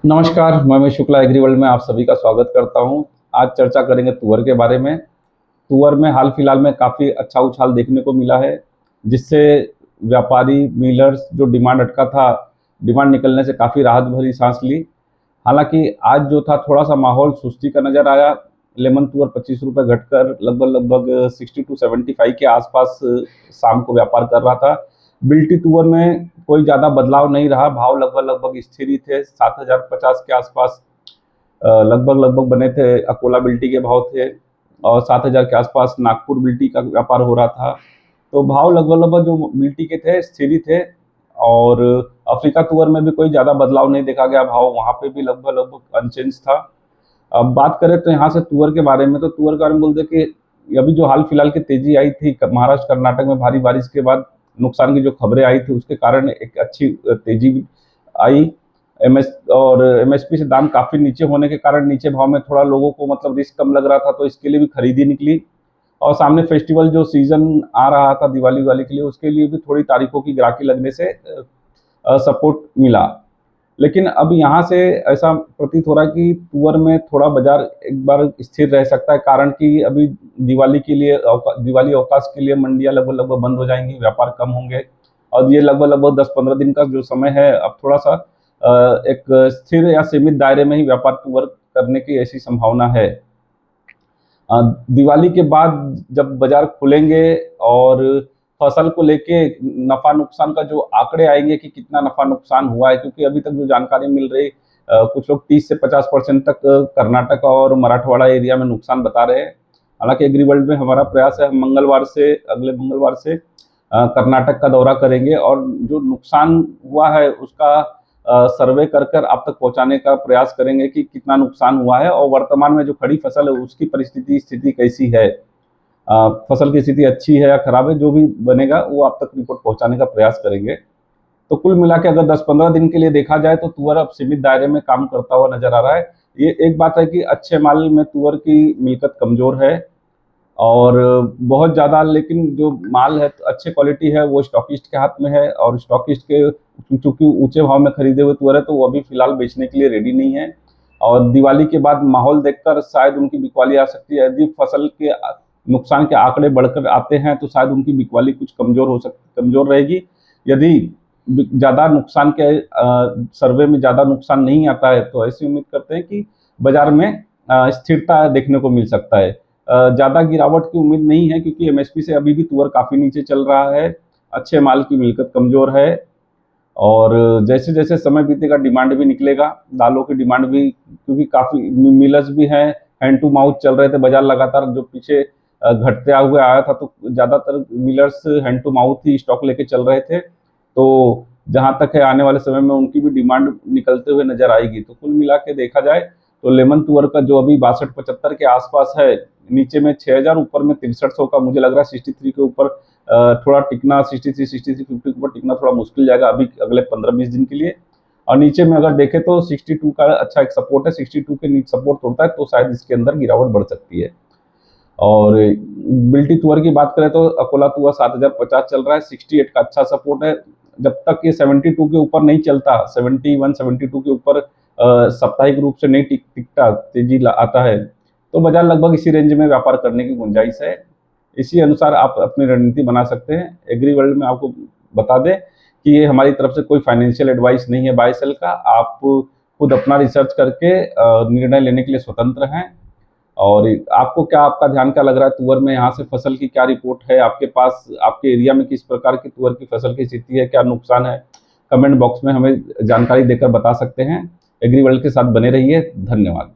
नमस्कार, मैं Mahesh Shukla agree world में आप सभी का स्वागत करता हूं। आज चर्चा करेंगे तुअर के बारे में। तुअर में हाल फिलहाल में काफ़ी अच्छा उछाल देखने को मिला है, जिससे व्यापारी मिलर्स जो डिमांड अटका था, डिमांड निकलने से काफ़ी राहत भरी सांस ली। हालांकि आज जो था थोड़ा सा माहौल सुस्ती का नज़र आया। लेमन तुअर 25 रुपये घटकर लगभग 60 टू 75 के आसपास शाम को व्यापार कर रहा था। बिल्टी तुअर में कोई ज़्यादा बदलाव नहीं रहा, भाव लगभग स्थिर ही थे। 7050 के आसपास लगभग बने थे। अकोला बिल्टी के भाव थे और 7000 के आसपास नागपुर बिल्टी का व्यापार हो रहा था। तो भाव लगभग जो बिल्टी के थे स्थिर ही थे। और अफ्रीका तुअर में भी कोई ज़्यादा बदलाव नहीं देखा गया, भाव वहाँ पे भी लगभग अनचेंज था। अब बात करें तो यहाँ से तुअर के बारे में, तो तुअर के बारे में बोलते कि अभी जो हाल फिलहाल की तेजी आई थी महाराष्ट्र कर्नाटक में भारी बारिश के बाद नुकसान की जो खबरें आई थी, उसके कारण एक अच्छी तेजी आई। एमएसपी से दाम काफ़ी नीचे होने के कारण नीचे भाव में थोड़ा लोगों को मतलब रिस्क कम लग रहा था, तो इसके लिए भी खरीदी निकली। और सामने फेस्टिवल जो सीजन आ रहा था दिवाली वाली के लिए, उसके लिए भी थोड़ी तारीखों की ग्राहकी लगने से सपोर्ट मिला। लेकिन अब यहाँ से ऐसा प्रतीत हो रहा है कि तुअर में थोड़ा बाजार एक बार स्थिर रह सकता है, कारण कि अभी दिवाली के लिए दिवाली अवकाश के लिए मंडियां लगभग बंद हो जाएंगी, व्यापार कम होंगे। और ये लगभग 10-15 दिन का जो समय है, अब थोड़ा सा एक स्थिर या सीमित दायरे में ही व्यापार तुअर करने की ऐसी संभावना है। दिवाली के बाद जब बाजार खुलेंगे और फसल को लेके नफा नुकसान का जो आंकड़े आएंगे कि कितना नफा नुकसान हुआ है, क्योंकि अभी तक जो जानकारी मिल रही, कुछ लोग 30 से 50% तक कर्नाटक और मराठवाड़ा एरिया में नुकसान बता रहे हैं। हालांकि एग्री वर्ल्ड में हमारा प्रयास है, अगले मंगलवार से कर्नाटक का दौरा करेंगे और जो नुकसान हुआ है उसका सर्वे कर आप तक पहुंचाने का प्रयास करेंगे कि कितना नुकसान हुआ है और वर्तमान में जो खड़ी फसल है उसकी स्थिति कैसी है। फसल की स्थिति अच्छी है या खराब है, जो भी बनेगा वो आप तक रिपोर्ट पहुंचाने का प्रयास करेंगे। तो कुल मिला के अगर 10-15 दिन के लिए देखा जाए तो तुअर अब सीमित दायरे में काम करता हुआ नजर आ रहा है। ये एक बात है कि अच्छे माल में तुअर की मिल्कत कमजोर है और बहुत ज़्यादा, लेकिन जो माल है अच्छे क्वालिटी है वो स्टॉकिस्ट के हाथ में है, और स्टॉकिस्ट के चूंकि ऊंचे भाव में खरीदे हुए तुअर है तो वो अभी फिलहाल बेचने के लिए रेडी नहीं है। और दिवाली के बाद माहौल देखकर शायद उनकी बिकवाली आ सकती है। यदि फसल के नुकसान के आंकड़े बढ़कर आते हैं तो शायद उनकी बिकवाली कुछ कमजोर रहेगी। यदि ज़्यादा नुकसान के सर्वे में ज़्यादा नुकसान नहीं आता है तो ऐसी उम्मीद करते हैं कि बाजार में स्थिरता देखने को मिल सकता है। ज़्यादा गिरावट की उम्मीद नहीं है, क्योंकि एमएसपी से अभी भी तुअर काफ़ी नीचे चल रहा है। अच्छे माल की मिल्कत कमजोर है और जैसे जैसे समय बीतेगा डिमांड भी निकलेगा, दालों की डिमांड भी, क्योंकि काफ़ी मिलर्स भी हैं, हैंड टू माउथ चल रहे थे बाजार लगातार। जो पीछे घटते हुए आया था तो ज़्यादातर मिलर्स हैंड टू माउथ ही स्टॉक लेके चल रहे थे। तो जहाँ तक है आने वाले समय में उनकी भी डिमांड निकलते हुए नजर आएगी। तो कुल मिला के देखा जाए तो लेमन तुअर का जो अभी 62-75 के आसपास है, नीचे में 6000, ऊपर में 6300 का मुझे लग रहा है 63 के ऊपर थोड़ा टिकना, 63-6350 के ऊपर टिकना थोड़ा मुश्किल जाएगा अभी अगले 15-20 दिन के लिए। और नीचे में अगर देखें तो 62 का अच्छा एक सपोर्ट है, 62 के नीचे सपोर्ट तोड़ता है तो शायद इसके अंदर गिरावट बढ़ सकती है। और बिल्टी तुअर की बात करें तो अकोला तुअर 7050 चल रहा है, 68 का अच्छा सपोर्ट है। जब तक ये 72 के ऊपर नहीं चलता, 71-72 के ऊपर साप्ताहिक रूप से नहीं टिकता, तेजी आता है, तो बाजार लगभग इसी रेंज में व्यापार करने की गुंजाइश है। इसी अनुसार आप अपनी रणनीति बना सकते हैं। एग्री वर्ल्ड में आपको बता दें कि ये हमारी तरफ से कोई फाइनेंशियल एडवाइस नहीं है बाय सेल का। आप खुद अपना रिसर्च करके निर्णय लेने के लिए स्वतंत्र हैं। और आपको क्या, आपका ध्यान क्या लग रहा है तुअर में? यहाँ से फसल की क्या रिपोर्ट है आपके पास? आपके एरिया में किस प्रकार की तुअर की फसल की स्थिति है, क्या नुकसान है? कमेंट बॉक्स में हमें जानकारी देकर बता सकते हैं। एग्री वर्ल्ड के साथ बने रहिए। धन्यवाद।